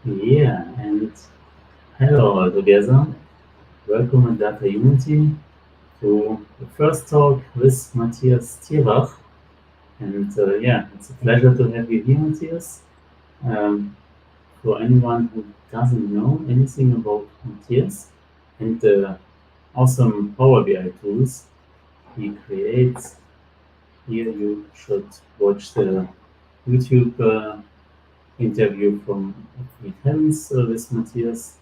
Yeah, and hello all together. Welcome in dataunity to the first talk with Mathias Thierbach. And yeah, it's a pleasure to have you here, Matthias. Um, for anyone who doesn't know anything about Matthias and the awesome Power BI tools he creates, here you should watch the YouTube interview from Meet Heavens with Matthias,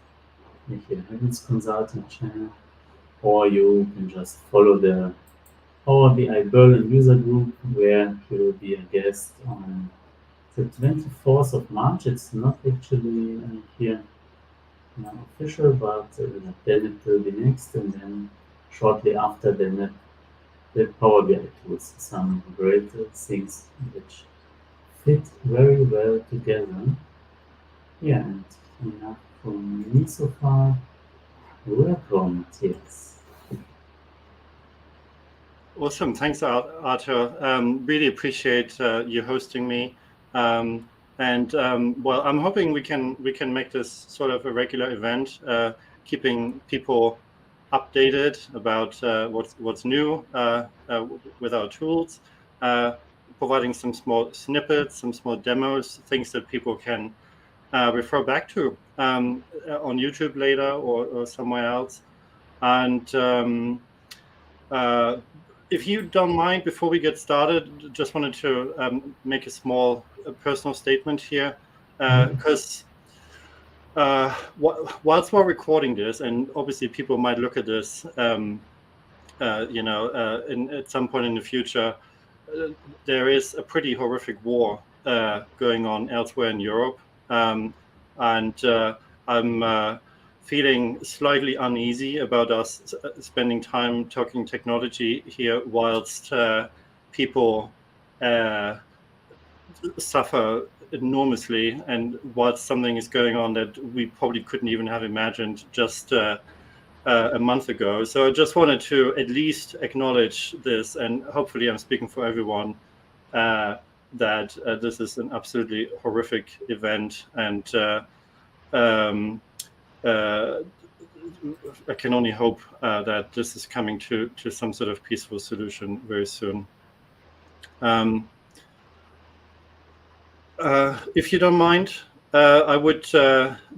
the Heavens Consultant channel. Or you can just follow the Power BI Berlin user group where he will be a guest on the 24th of March. It's not actually here official, but then it will be next, and then shortly after then the Power BI tools, some great things which fit very well together. Yeah, and enough from me so far. Welcome, Matthias. Awesome. Thanks, Arthur. Really appreciate you hosting me. Well, I'm hoping we can make this sort of a regular event, keeping people updated about what's new with our tools, providing some small snippets, some small demos, things that people can refer back to on YouTube later or somewhere else. And if you don't mind, before we get started, just wanted to make a small personal statement here, because whilst we're recording this, and obviously people might look at this, at some point in the future, there is a pretty horrific war going on elsewhere in Europe, and I'm feeling slightly uneasy about us spending time talking technology here whilst people suffer enormously, and whilst something is going on that we probably couldn't even have imagined just a month ago. So I just wanted to at least acknowledge this, and hopefully I'm speaking for everyone, that this is an absolutely horrific event, and I can only hope that this is coming to some sort of peaceful solution very soon. If you don't mind, I would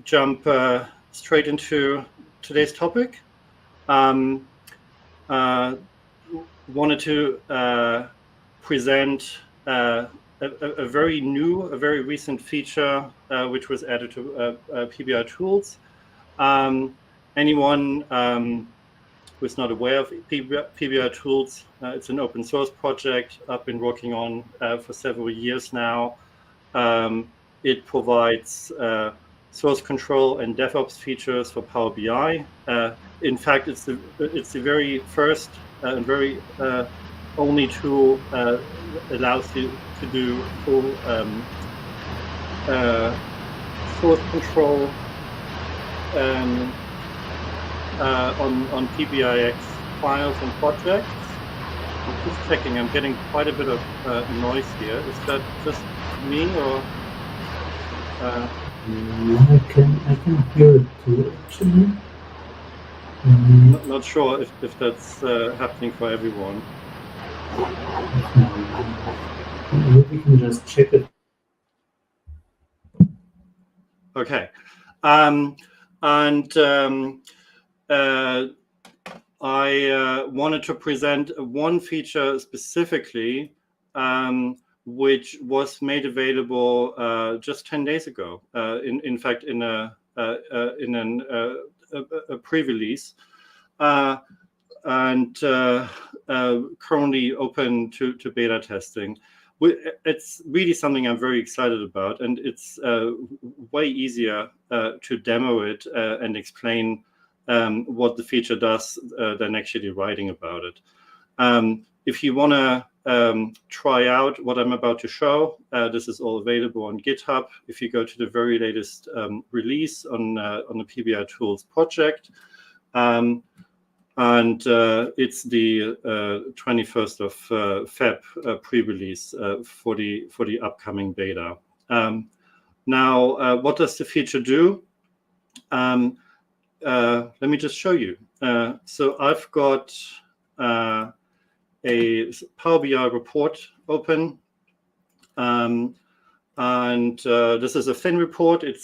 jump straight into today's topic. Wanted to present a very recent feature which was added to PBR Tools. Anyone who's not aware of PBR Tools, it's an open source project I've been working on for several years now. It provides source control and DevOps features for Power BI. In fact, it's the very first and very only tool that allows you to do full source control on PBIX files and projects. I'm just checking. I'm getting quite a bit of noise here. Is that just me or? No, I can hear it too, actually. Not sure if that's happening for everyone. We can just check it. Okay. I wanted to present one feature specifically, which was made available just 10 days ago. In fact, in a pre-release, and currently open to beta testing. It's really something I'm very excited about, and it's way easier to demo it and explain what the feature does than actually writing about it. If you want to try out what I'm about to show, this is all available on GitHub. If you go to the very latest release on the PBR Tools project, and it's the 21st of Feb pre-release for the upcoming beta. Now, what does the feature do? Let me just show you. So I've got a Power BI report open. And this is a thin report. It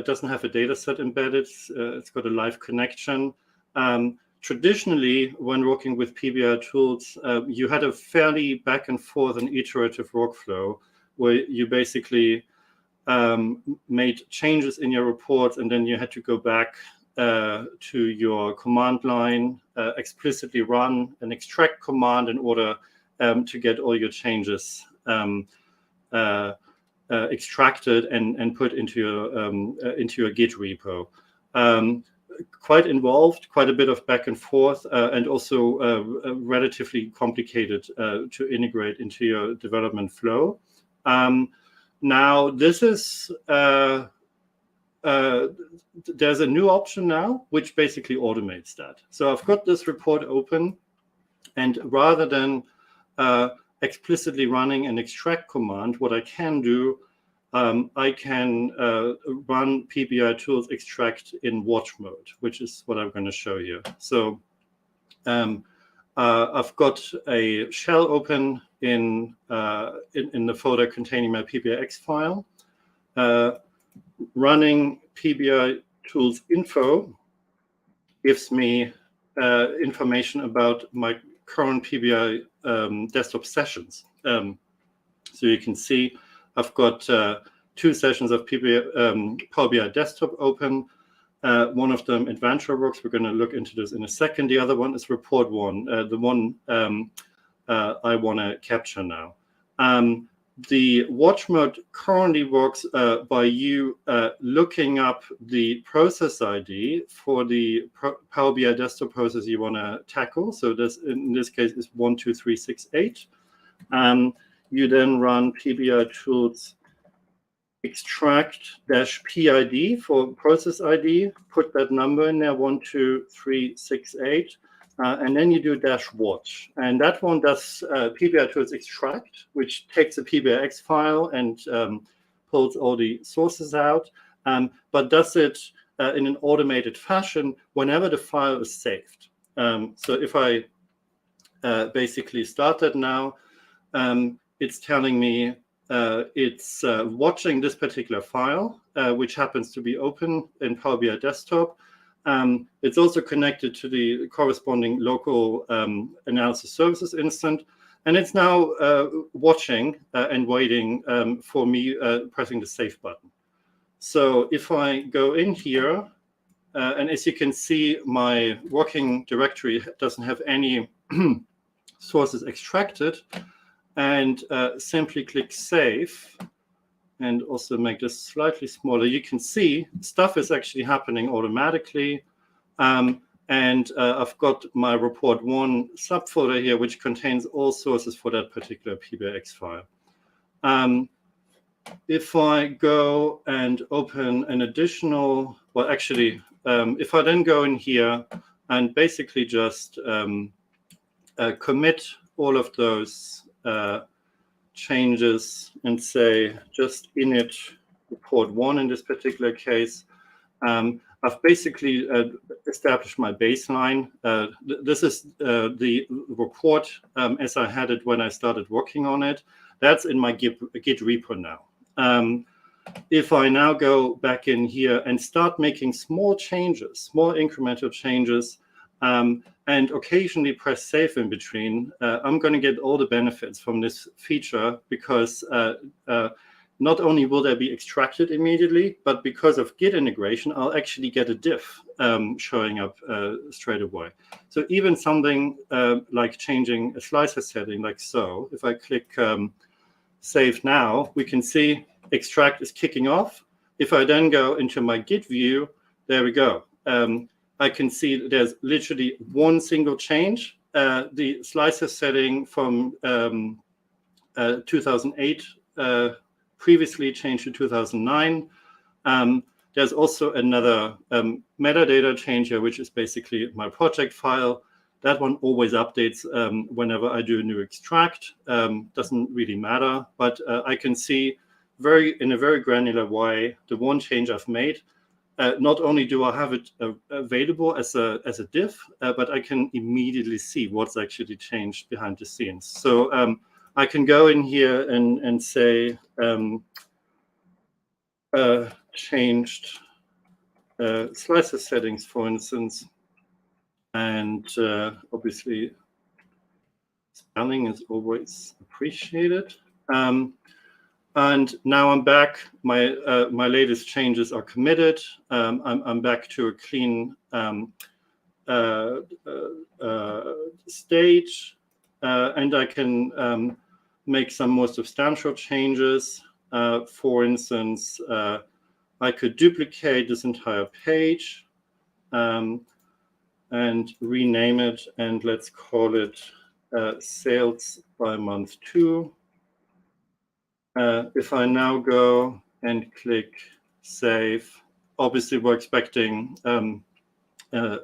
doesn't have a data set embedded. It's got a live connection. Traditionally, when working with PBR tools, you had a fairly back and forth and iterative workflow where you basically made changes in your reports, and then you had to go back to your command line, explicitly run an extract command in order to get all your changes extracted and put into your Git repo. Quite involved, quite a bit of back and forth, and also relatively complicated to integrate into your development flow. Now, this is there's a new option now which basically automates that. So I've got this report open, and rather than explicitly running an extract command, what I can do, I can run pbi-tools extract in watch mode, which is what I'm going to show you. So I've got a shell open in the folder containing my pbix file. Running pbi-tools info gives me information about my current PBI desktop sessions. So you can see I've got 2 sessions of Power BI desktop open. One of them AdventureWorks. We're going to look into this in a second. The other one is report 1, the one I want to capture now. The watch mode currently works by you looking up the process ID for the Power BI desktop process you want to tackle. So this, in this case, is 12368. You then run pbi-tools extract-pid for process ID, put that number in there, 12368. And then you do -watch, and that one does pbi-tools extract, which takes a PBIX file and pulls all the sources out, but does it in an automated fashion whenever the file is saved. So if I basically start that now, it's telling me it's watching this particular file, which happens to be open in Power BI desktop. It's also connected to the corresponding local analysis services instance, and it's now watching and waiting for me pressing the save button. So if I go in here, and as you can see, my working directory doesn't have any sources extracted, and simply click save, and also make this slightly smaller, you can see stuff is actually happening automatically. And I've got my report 1 subfolder here, which contains all sources for that particular PBIX file. If I go and open an additional, well, actually, if I then go in here and basically just commit all of those changes and say just init report 1 in this particular case, I've basically established my baseline. This is the report as I had it when I started working on it. That's in my Git repo now. If I now go back in here and start making small changes, small incremental changes, and occasionally press save in between, I'm going to get all the benefits from this feature, because not only will they be extracted immediately, but because of Git integration, I'll actually get a diff showing up straight away. So even something like changing a slicer setting like so, if I click save now, we can see extract is kicking off. If I then go into my Git view, there we go. I can see there's literally one single change. The slicer setting from 2008 previously changed to 2009. There's also another metadata change here, which is basically my project file. That one always updates whenever I do a new extract. Doesn't really matter, but I can see in a very granular way the one change I've made. Not only do I have it available as a diff, but I can immediately see what's actually changed behind the scenes. So I can go in here and say changed slicer settings, for instance, and obviously spelling is always appreciated. And now I'm back. My latest changes are committed. I'm back to a clean stage, and I can make some more substantial changes. For instance, I could duplicate this entire page and rename it, and let's call it sales by month 2. If I now go and click save, obviously we're expecting a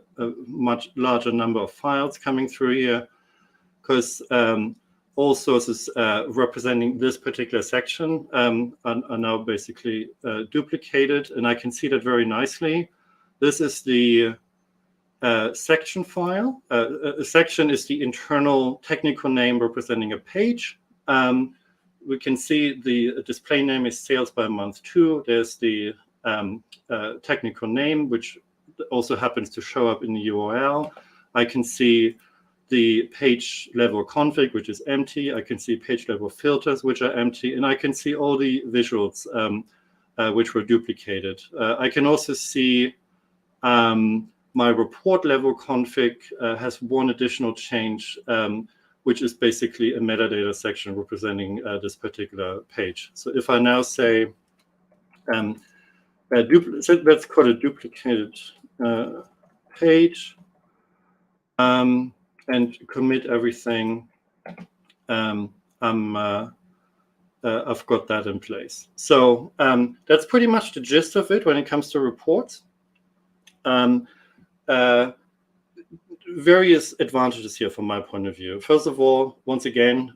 much larger number of files coming through here, because all sources representing this particular section are now basically duplicated, and I can see that very nicely. This is the section file. A section is the internal technical name representing a page. We can see the display name is sales by month 2. There's the technical name, which also happens to show up in the URL. I can see the page level config, which is empty. I can see page level filters, which are empty. And I can see all the visuals, which were duplicated. I can also see my report level config has one additional change, which is basically a metadata section representing this particular page. So if I now say, let's call it duplicated page, and commit everything, I've got that in place. So that's pretty much the gist of it when it comes to reports. Various advantages here from my point of view. First of all, once again,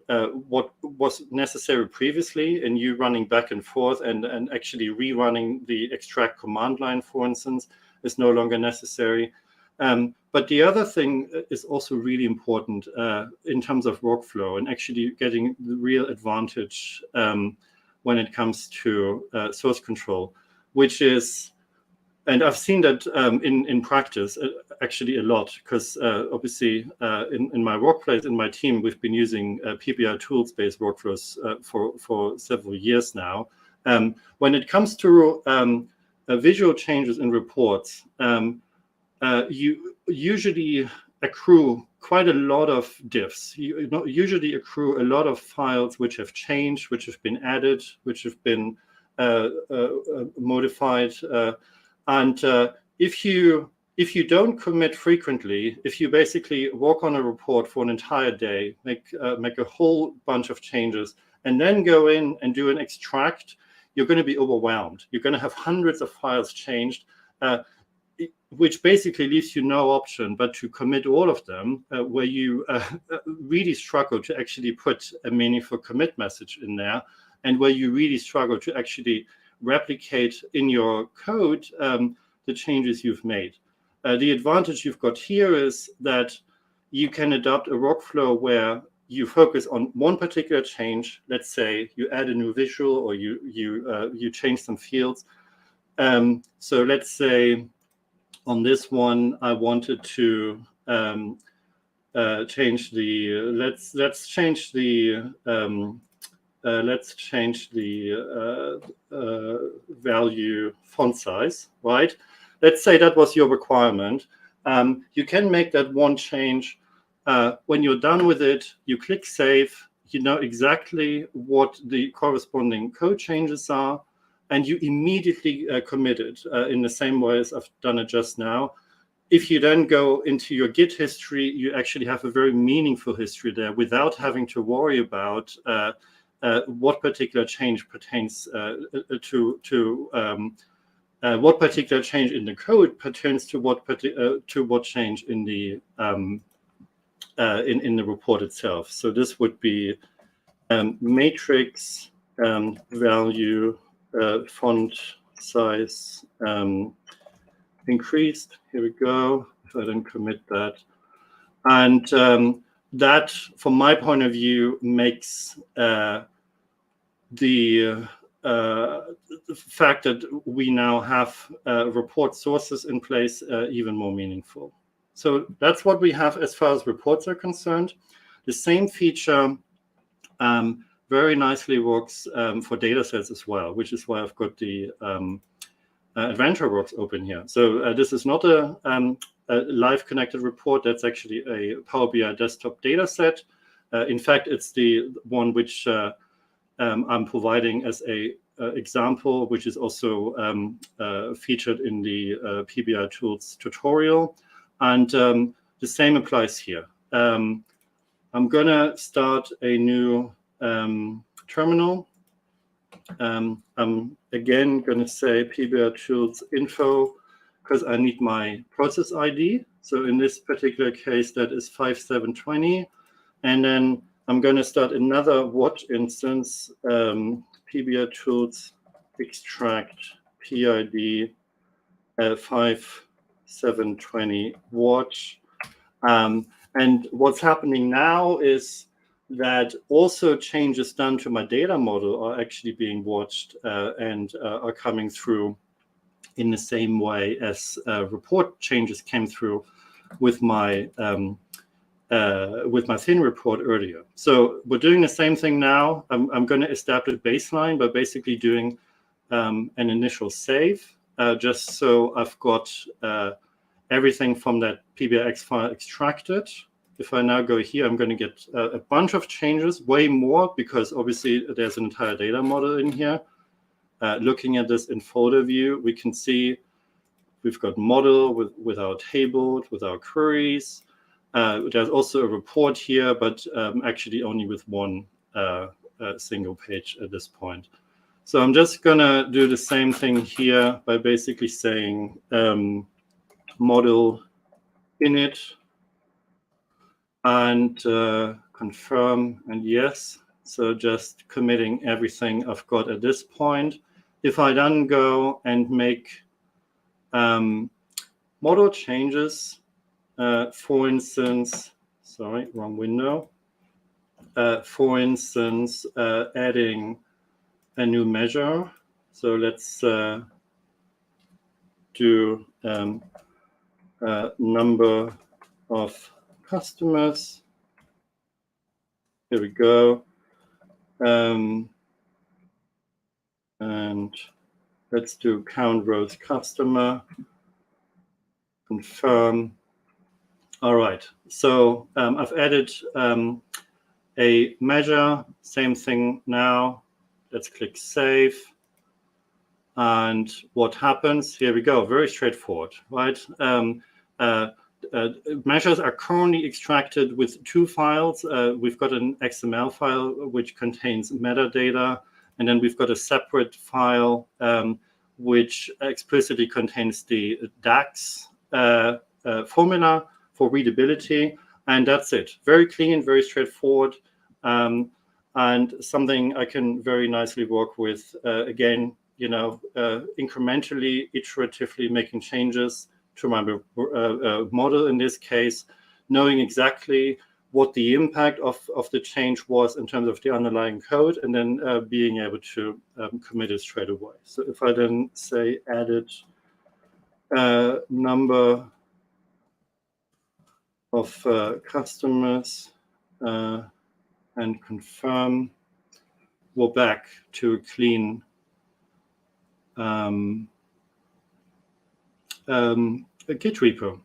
what was necessary previously in you running back and forth and actually rerunning the extract command line, for instance, is no longer necessary. But the other thing is also really important in terms of workflow and actually getting the real advantage when it comes to source control, which is, and I've seen that in practice actually a lot, because obviously in my workplace, in my team, we've been using PBR Tools-based workflows for several years now. When it comes to visual changes in reports, you usually accrue quite a lot of diffs. You usually accrue a lot of files which have changed, which have been added, which have been modified. And if you don't commit frequently, if you basically work on a report for an entire day, make a whole bunch of changes, and then go in and do an extract, you're going to be overwhelmed. You're going to have hundreds of files changed, which basically leaves you no option but to commit all of them, where you really struggle to actually put a meaningful commit message in there, and where you really struggle to actually replicate in your code the changes you've made. The advantage you've got here is that you can adopt a workflow where you focus on one particular change. Let's say you add a new visual, or you change some fields. So let's say on this one, I wanted to change the let's change the value font size, right? Let's say that was your requirement. You can make that one change. When you're done with it, you click save. You know exactly what the corresponding code changes are, and you immediately commit it in the same way as I've done it just now. If you then go into your Git history, you actually have a very meaningful history there without having to worry about what particular change pertains what particular change in the code pertains to what change in the report itself. So this would be matrix value font size increased. Here we go. If I don't commit that. And that, from my point of view, makes the fact that we now have report sources in place even more meaningful. So that's what we have as far as reports are concerned. The same feature very nicely works for data sets as well, which is why I've got the AdventureWorks open here. So this is not a live connected report. That's actually a Power BI desktop data set. In fact, it's the one which I'm providing as a example, which is also featured in the PBR Tools tutorial. And the same applies here. I'm going to start a new terminal. I'm again going to say PBR Tools info because I need my process ID. So in this particular case, that is 5720. And then I'm going to start another watch instance, PBR Tools extract PID 5720 watch. And what's happening now is that also changes done to my data model are actually being watched and are coming through in the same way as report changes came through with my thin report earlier. So we're doing the same thing now. I'm going to establish a baseline by basically doing an initial save, just so I've got everything from that PBRX file extracted. If I now go here, I'm going to get a bunch of changes, way more, because obviously there's an entire data model in here. Looking at this in folder view, we can see we've got model with our table, with our queries. There's also a report here, but actually only with one single page at this point. So I'm just going to do the same thing here by basically saying model init and confirm and yes. So just committing everything I've got at this point. If I then go and make model changes, for instance, sorry, wrong window. For instance, adding a new measure. So let's do number of customers. Here we go. And let's do count rows customer. Confirm. All right. So I've added a measure. Same thing now. Let's click save. And what happens? Here we go. Very straightforward, right? Measures are currently extracted with two files. We've got an XML file which contains metadata, and then we've got a separate file which explicitly contains the DAX formula for readability, and that's it. Very clean, very straightforward, and something I can very nicely work with. Again, you know, incrementally, iteratively making changes to my model in this case, knowing exactly what the impact of the change was in terms of the underlying code, and then being able to commit it straight away. So if I then say added number of customers and confirm, we're back to a clean a Git repo.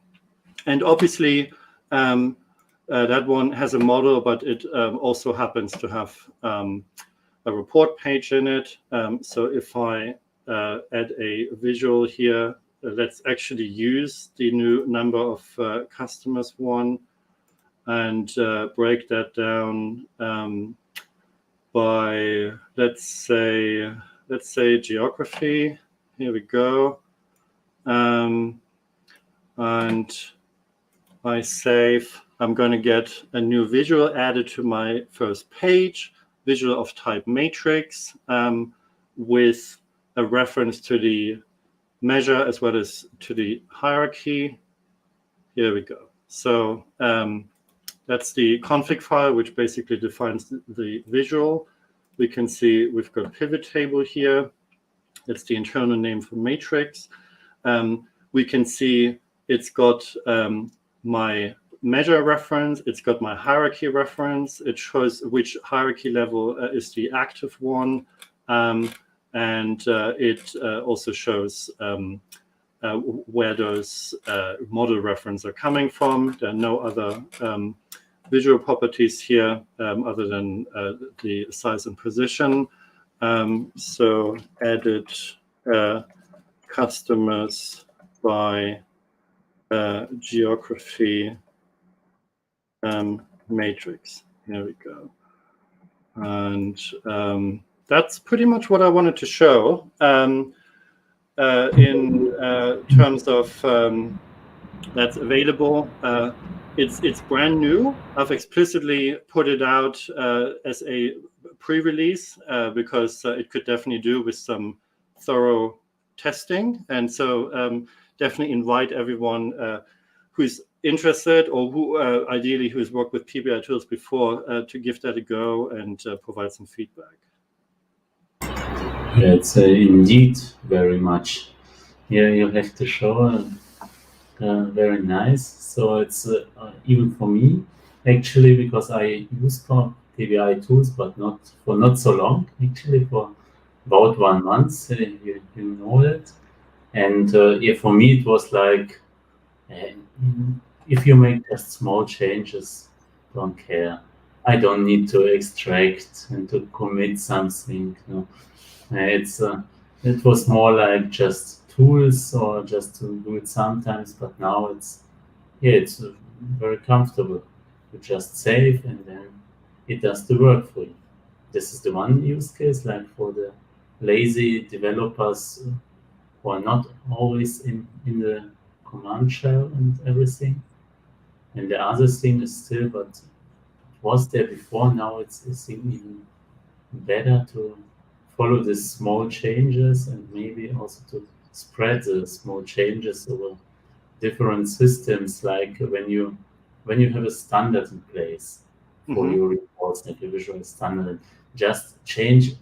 And obviously, that one has a model, but it also happens to have a report page in it. So if I add a visual here, let's actually use the new number of customers one and break that down by, let's say geography. Here we go. And I save. I'm going to get a new visual added to my first page. visual of type matrix with a reference to the measure as well as to the hierarchy. Here we go. So that's the config file, which basically defines the visual. We can see we've got a pivot table here. It's the internal name for matrix. We can see it's got my measure reference. It's got my hierarchy reference. It shows which hierarchy level is the active one. And it also shows where those model reference are coming from. There are no other visual properties here other than the size and position. So added customers by geography matrix. Here we go. And that's pretty much what I wanted to show in terms of that's available. It's brand new. I've explicitly put it out as a pre-release because it could definitely do with some thorough testing. And so definitely invite everyone who's interested or who ideally who's worked with PBR tools before to give that a go and provide some feedback. Yeah, it's indeed very much. Yeah, you have to show very nice. So it's even for me, actually, because I used for PBI tools, but not so long, actually, for about 1 month, you know that. And yeah, for me, it was like, if you make just small changes, don't care. I don't need to extract and to commit something. No. It was more like just tools or just to do it sometimes, but now it's very comfortable. You just save and then it does the work for you. This is the one use case, like for the lazy developers who are not always in the command shell and everything. And the other thing is still, but it was there before, now it's even better to follow the small changes and maybe also to spread the small changes over different systems, like when you have a standard in place for your reports, like a visual standard, just change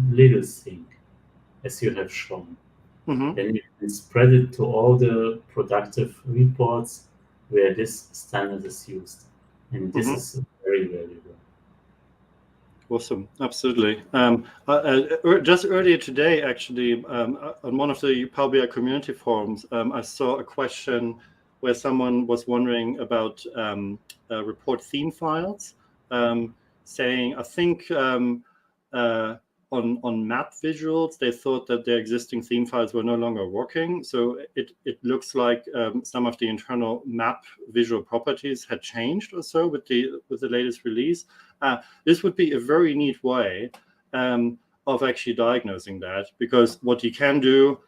little thing as you have shown. Then you can spread it to all the productive reports where this standard is used. And this is very valuable. Awesome, absolutely. Just earlier today, actually, on one of the Power BI community forums, I saw a question where someone was wondering about report theme files, saying, I think on map visuals, they thought that their existing theme files were no longer working. So it looks like some of the internal map visual properties had changed or so with the latest release. This would be a very neat way of actually diagnosing that, because what you can do,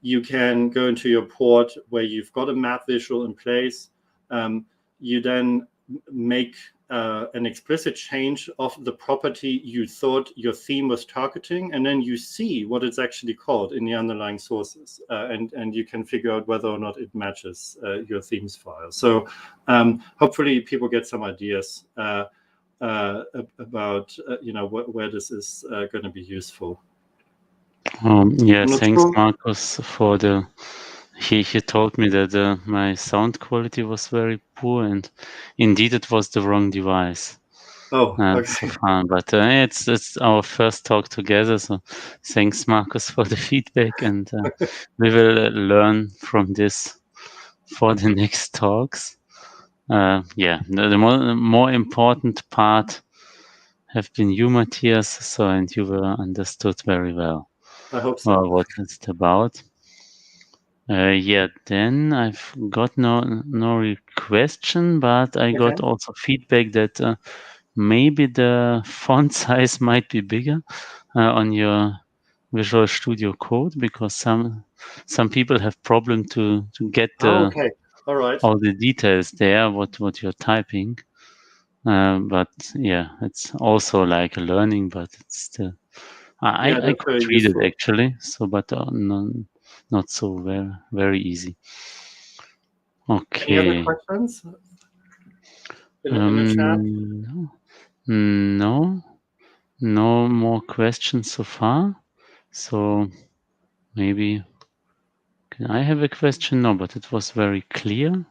you can go into your port where you've got a map visual in place. You then make an explicit change of the property you thought your theme was targeting, and then you see what it's actually called in the underlying sources, and you can figure out whether or not it matches your themes file. So hopefully people get some ideas about where this is going to be useful. Yeah, thanks, Marcus, for the. He told me that my sound quality was very poor, and indeed it was the wrong device. Oh, okay. So far, but it's our first talk together. So thanks, Marcus, for the feedback, and we will learn from this for the next talks. Yeah, the more important part have been you, Matthias. So, and you were understood very well. I hope so. What it's about. Yeah, then I've got no question, but I got also feedback that maybe the font size might be bigger on your Visual Studio Code, because some people have problem to get okay. All right. all the details there, what you're typing. But yeah, it's also like a learning, but it's still I that's could very read it useful. actually. So, but not so very easy. Any other Okay. questions in the chat? No more questions so far. So maybe can I have a question? No, but it was very clear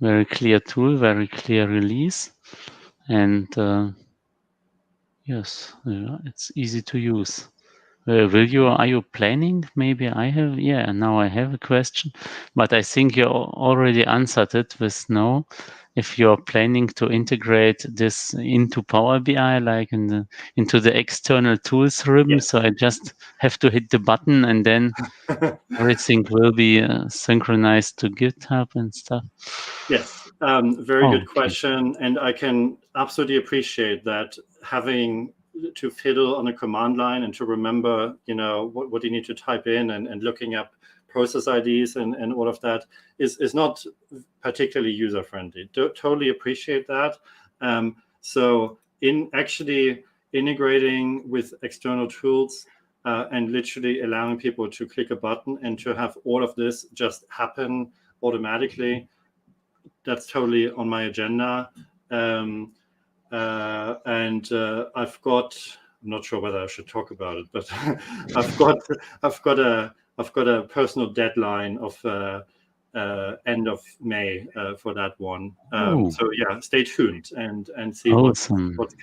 tool, very clear release, and yes, it's easy to use. Are you planning? Maybe now I have a question, but I think you already answered it with no. If you're planning to integrate this into Power BI, like into the external tools ribbon, Yes. so I just have to hit the button and then everything will be synchronized to GitHub and stuff. Yes, very good question, and I can absolutely appreciate that having to fiddle on a command line and to remember, what you need to type in and looking up process IDs and all of that is not particularly user friendly. Totally appreciate that. So in actually integrating with external tools and literally allowing people to click a button and to have all of this just happen automatically, that's totally on my agenda. And I've got, I'm not sure whether I should talk about it, but I've got a personal deadline of end of May for that one. So yeah, stay tuned and see what's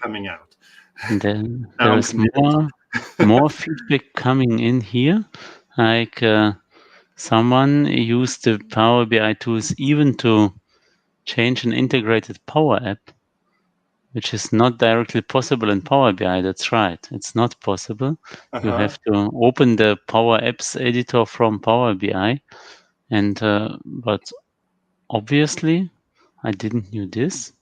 coming out. And then there's more feedback coming in here, like someone used the Power BI tools even to change an integrated Power App, which is not directly possible in Power BI. That's right. It's not possible. You have to open the Power Apps editor from Power BI. And but obviously, I didn't know this.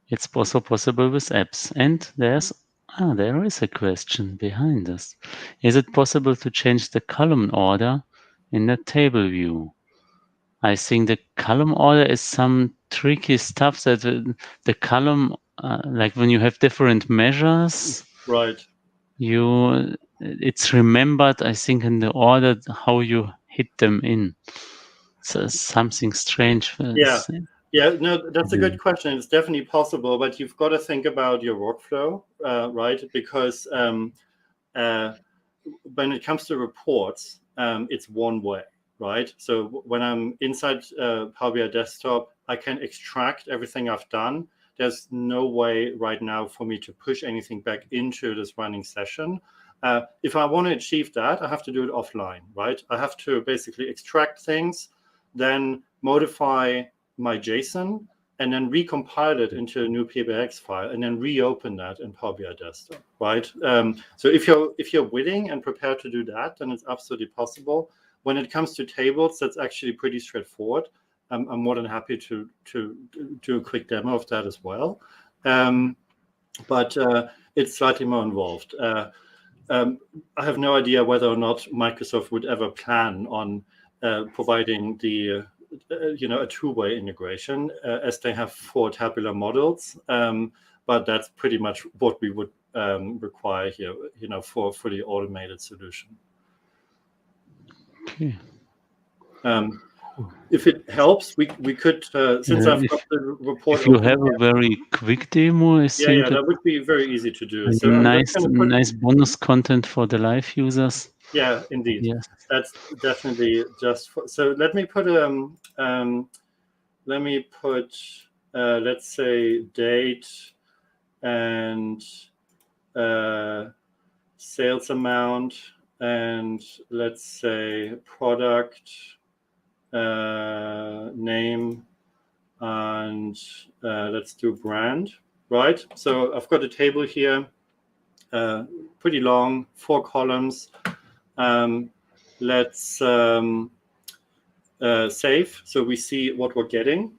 It's also possible with apps. And there is a question behind this. Is it possible to change the column order in the table view? I think the column order is some tricky stuff that the column, like when you have different measures, right? It's remembered, I think, in the order how you hit them in. So something strange. Yeah, no, that's a good question. It's definitely possible, but you've got to think about your workflow, right? Because when it comes to reports, it's one way, right? So when I'm inside Power BI Desktop, I can extract everything I've done. There's no way right now for me to push anything back into this running session. If I want to achieve that, I have to do it offline, right? I have to basically extract things, then modify my JSON, and then recompile it into a new PBX file, and then reopen that in Power BI Desktop, right? So if you're willing and prepared to do that, then it's absolutely possible. When it comes to tables, that's actually pretty straightforward. I'm more than happy to do a quick demo of that as well, but it's slightly more involved. I have no idea whether or not Microsoft would ever plan on providing the a two-way integration as they have 4 tabular models, but that's pretty much what we would require here, for a fully automated solution. Okay. If it helps, we could, since I've got the report. If you have a very quick demo, I think that would be very easy to do. So nice bonus content for the live users. Yeah, indeed. Yes. That's definitely just for, so let me put let's say date and sales amount, and let's say product name, and let's do brand, right? So I've got a table here, pretty long, 4 columns. Let's save so we see what we're getting.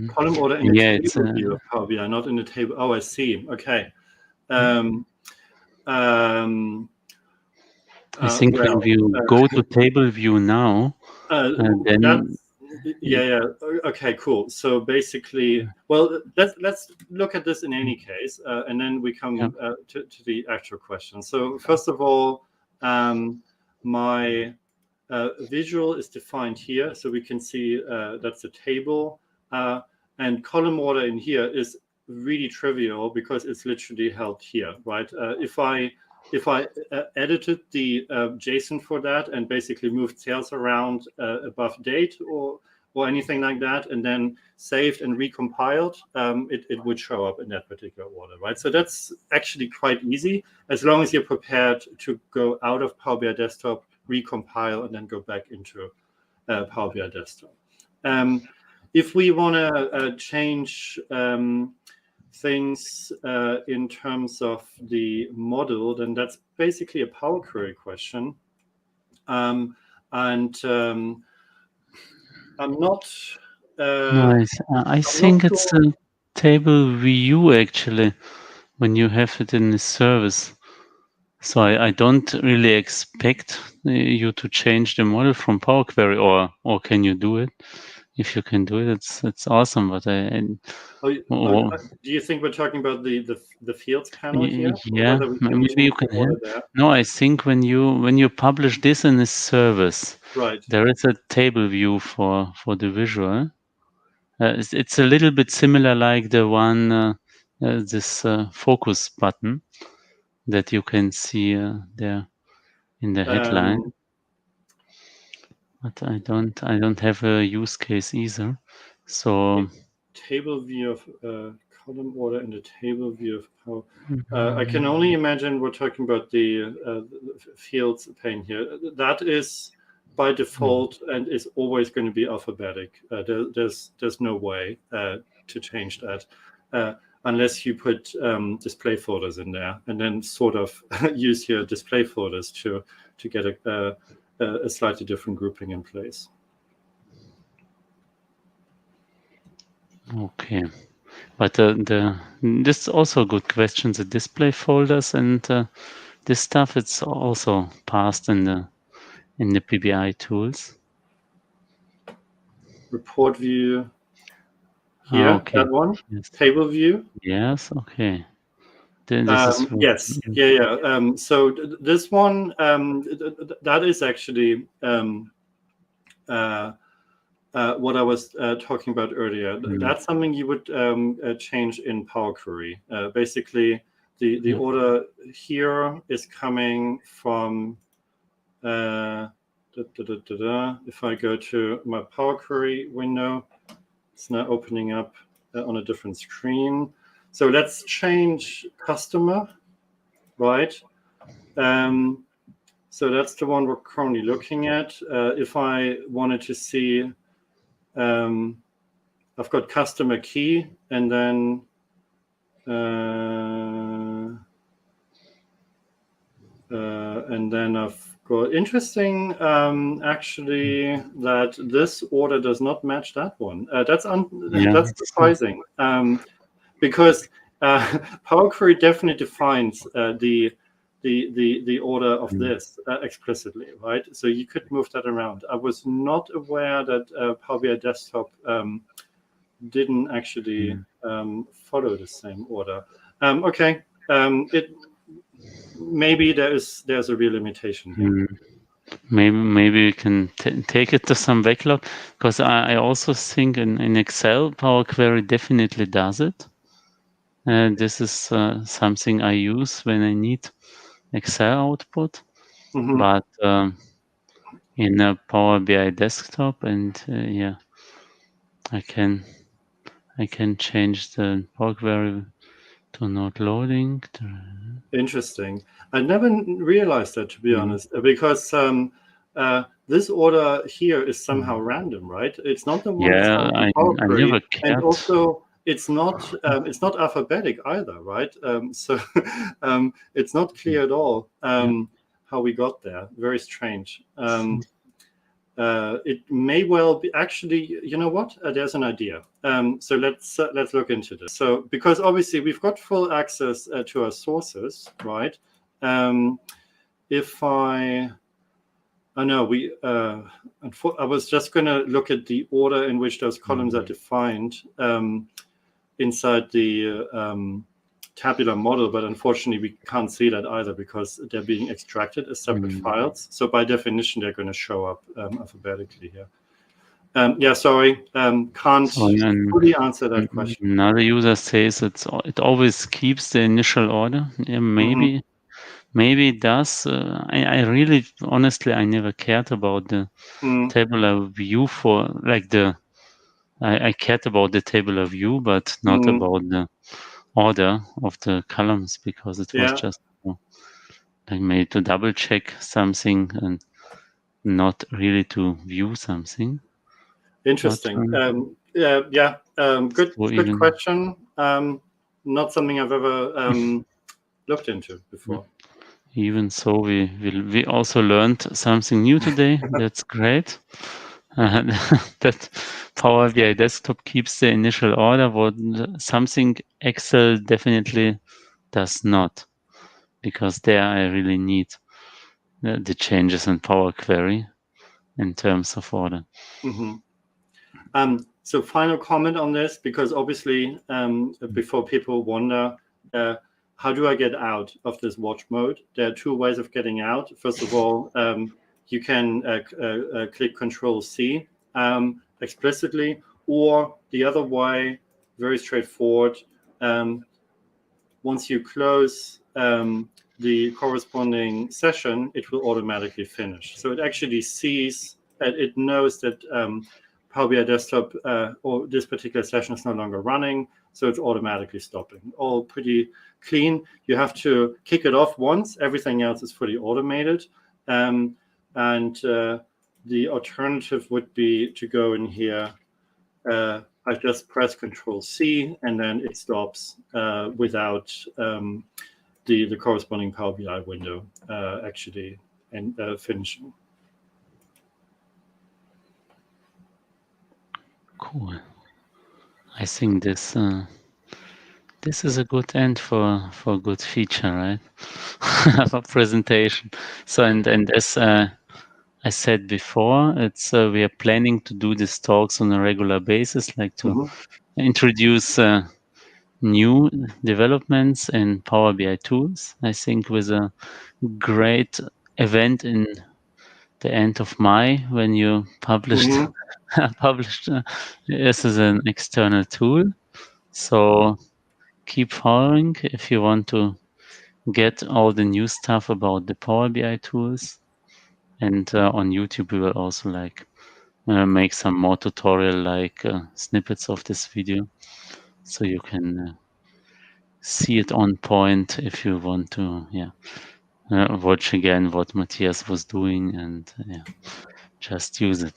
Column order in the table view of Power BI, not in the table. Oh, I see. Okay. I think when you go to table view now, then okay, cool. So basically, well, let's look at this in any case, and then we come to the actual question. So first of all, my visual is defined here, so we can see that's a table, and column order in here is really trivial because it's literally held here, right? If I edited the JSON for that and basically moved cells around above date or anything like that, and then saved and recompiled, it would show up in that particular order, right? So that's actually quite easy as long as you're prepared to go out of Power BI Desktop, recompile, and then go back into Power BI Desktop. If we want to change things in terms of the model, then that's basically a Power Query question. I'm not. Nice. I think it's a table view actually when you have it in the service. So I don't really expect you to change the model from Power Query, or can you do it? If you can do it, it's awesome. But do you think we're talking about the fields panel here? Yeah, maybe you can help. No, I think when you publish this in a service, right, there is a table view for the visual. It's a little bit similar like the one this focus button that you can see there in the headline. But I don't have a use case either. So table view of column order and the table view of Power. I can only imagine we're talking about the fields pane here. That is by default and is always going to be alphabetic. There's no way to change that unless you put display folders in there and then sort of use your display folders to get a slightly different grouping in place. Okay, but this is also a good question. The display folders and this stuff, it's also passed in the PBI tools. Report view here, that one, yes. Table view. Yes, okay. This is yes, yeah. So this one, that is actually what I was talking about earlier. That's something you would change in Power Query. Basically, the order here is coming from. If I go to my Power Query window, it's now opening up on a different screen. So let's change customer, right? So that's the one we're currently looking at. If I wanted to see, I've got customer key, and then I've got interesting actually that this order does not match that one. That's surprising because Power Query definitely defines the order of this explicitly, right? So you could move that around. I was not aware that Power BI Desktop didn't actually follow the same order. Okay, maybe there's a real limitation here. Maybe we can take it to some backlog, because I also think in Excel Power Query definitely does it. This is something I use when I need Excel output, but in a Power BI Desktop, and I can change the Power Query to not loading. Interesting. I never realized that, to be honest, because this order here is somehow random, right? It's not the one. Yeah, I never cared. And also, it's not alphabetic either, right? So it's not clear at all how we got there. Very strange. It may well be actually. You know what? There's an idea. So let's look into this. So because obviously we've got full access to our sources, right? if I know I was just going to look at the order in which those columns are defined inside the tabular model, but unfortunately we can't see that either because they're being extracted as separate files. So by definition, they're going to show up alphabetically here. Sorry, can't fully answer that question. Another user says it always keeps the initial order. Yeah, maybe it does. I really, honestly, I never cared about the tabular view for like I cared about the tabular view, but not about the order of the columns because it was just like maybe to double check something and not really to view something. Interesting. Good question. Not something I've ever looked into before. Even so, we also learned something new today. That's great. That Power BI Desktop keeps the initial order, what something Excel definitely does not, because there I really need the changes in Power Query in terms of order. So final comment on this, because obviously before people wonder, how do I get out of this watch mode? There are two ways of getting out. First of all, you can click Control-C explicitly, or the other way, very straightforward. Once you close the corresponding session, it will automatically finish. So it actually sees, it knows that Power BI Desktop or this particular session is no longer running, so it's automatically stopping. All pretty clean. You have to kick it off once. Everything else is fully automated. And the alternative would be to go in here. I just press Control-C, and then it stops without the corresponding Power BI window actually finishing. Cool. I think this is a good end for a good feature, right? For presentation. So and as I said before, it's we are planning to do these talks on a regular basis, like to introduce new developments in Power BI tools. I think with a great event in the end of May when you published this as an external tool. So keep following if you want to get all the new stuff about the Power BI tools. And on YouTube, we will also make some more tutorial snippets of this video, so you can see it on point if you want to watch again what Mathias was doing and just use it.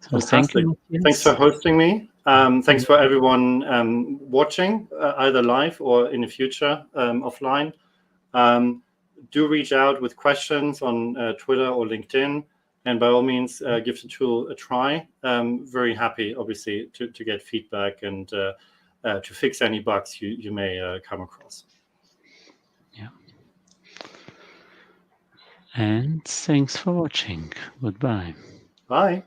So fantastic. Thank you, Mathias. Thanks for hosting me. Thanks for everyone watching, either live or in the future offline. Do reach out with questions on Twitter or LinkedIn, and by all means, give the tool a try. Very happy, obviously, to get feedback and to fix any bugs you may come across. Yeah. And thanks for watching. Goodbye. Bye.